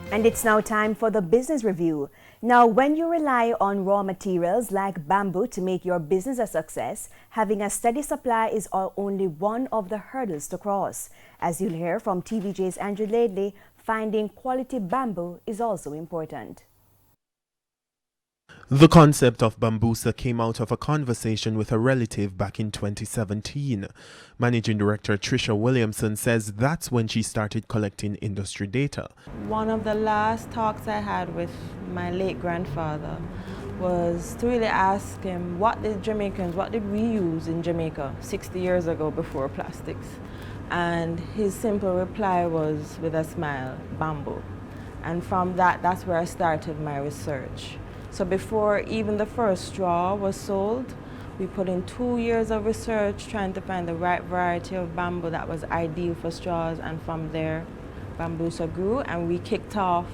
And it's now time for the business review. Now, when you rely on raw materials like bamboo to make your business a success, having a steady supply is only one of the hurdles to cross. As you'll hear from TVJ's Andrew Laidley, finding quality bamboo is also important. The concept of Bambusa came out of a conversation with a relative back in 2017. Managing Director Trisha Williamson says that's when she started collecting industry data. One of the last talks I had with my late grandfather was to really ask him what did we use in Jamaica 60 years ago before plastics? And his simple reply was, with a smile, bamboo. And from that's where I started my research. So before even the first straw was sold, we put in 2 years of research trying to find the right variety of bamboo that was ideal for straws, and from there, Bambusa grew, and we kicked off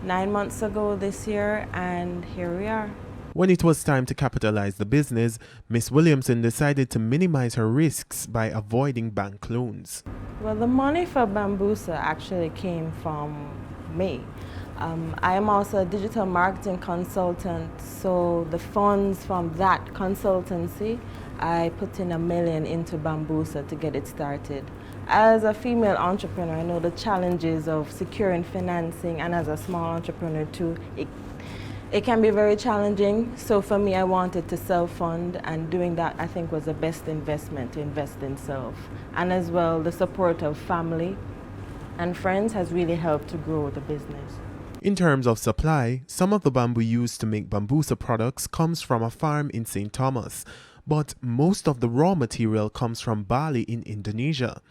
9 months ago this year, and here we are. When it was time to capitalize the business, Miss Williamson decided to minimize her risks by avoiding bank loans. Well, the money for Bambusa actually came from me. I am also a digital marketing consultant, so the funds from that consultancy, I put in $1 million into Bambusa to get it started. As a female entrepreneur, I know the challenges of securing financing, and as a small entrepreneur too, it can be very challenging. So for me, I wanted to self-fund, and doing that I think was the best investment, to invest in self. And as well, the support of family and friends has really helped to grow the business. In terms of supply, some of the bamboo used to make Bambusa products comes from a farm in St. Thomas, but most of the raw material comes from Bali in Indonesia.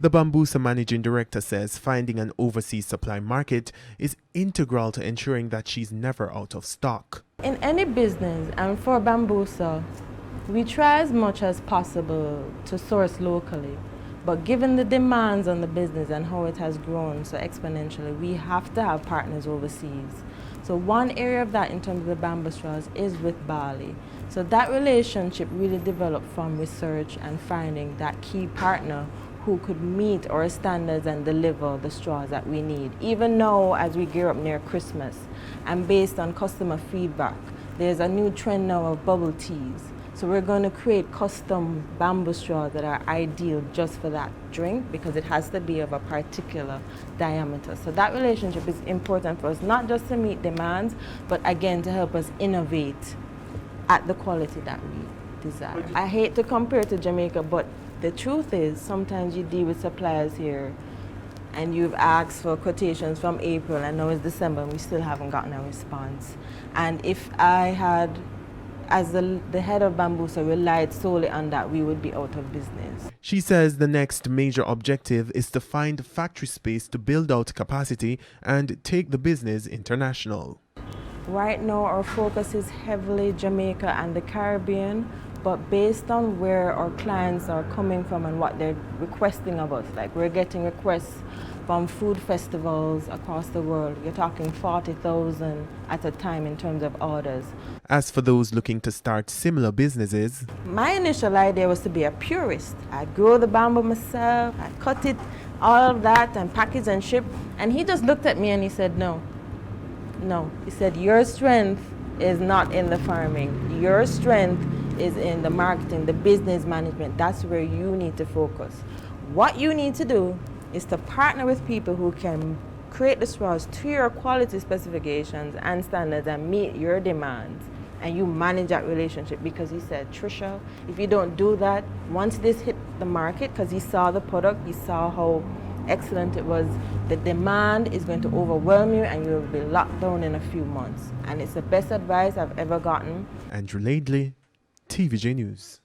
The Bambusa managing director says finding an overseas supply market is integral to ensuring that she's never out of stock. In any business, and for Bambusa, we try as much as possible to source locally. But given the demands on the business and how it has grown so exponentially, we have to have partners overseas. So one area of that in terms of the bamboo straws is with Bali. So that relationship really developed from research and finding that key partner who could meet our standards and deliver the straws that we need. Even now, as we gear up near Christmas, and based on customer feedback, there's a new trend now of bubble teas. So we're going to create custom bamboo straws that are ideal just for that drink, because it has to be of a particular diameter. So that relationship is important for us, not just to meet demands, but again to help us innovate at the quality that we desire. I hate to compare to Jamaica, but the truth is sometimes you deal with suppliers here and you've asked for quotations from April, and now it's December and we still haven't gotten a response. And if I had, as the head of Bambusa, relied solely on that, we would be out of business. She says the next major objective is to find factory space to build out capacity and take the business international. Right now our focus is heavily Jamaica and the Caribbean, but based on where our clients are coming from and what they're requesting of us, like we're getting requests from food festivals across the world. You're talking 40,000 at a time in terms of orders. As for those looking to start similar businesses, my initial idea was to be a purist. I'd grow the bamboo myself, I'd cut it, all of that, and package and ship. And he just looked at me and he said, no. He said, your strength is not in the farming. Your strength is in the marketing, the business management. That's where you need to focus. What you need to do is to partner with people who can create the straws to your quality specifications and standards and meet your demands, and you manage that relationship. Because he said, Trisha, if you don't do that, once this hit the market, because he saw the product, he saw how excellent it was, the demand is going to overwhelm you and you will be locked down in a few months. And it's the best advice I've ever gotten. Andrew Laidley, TVJ News.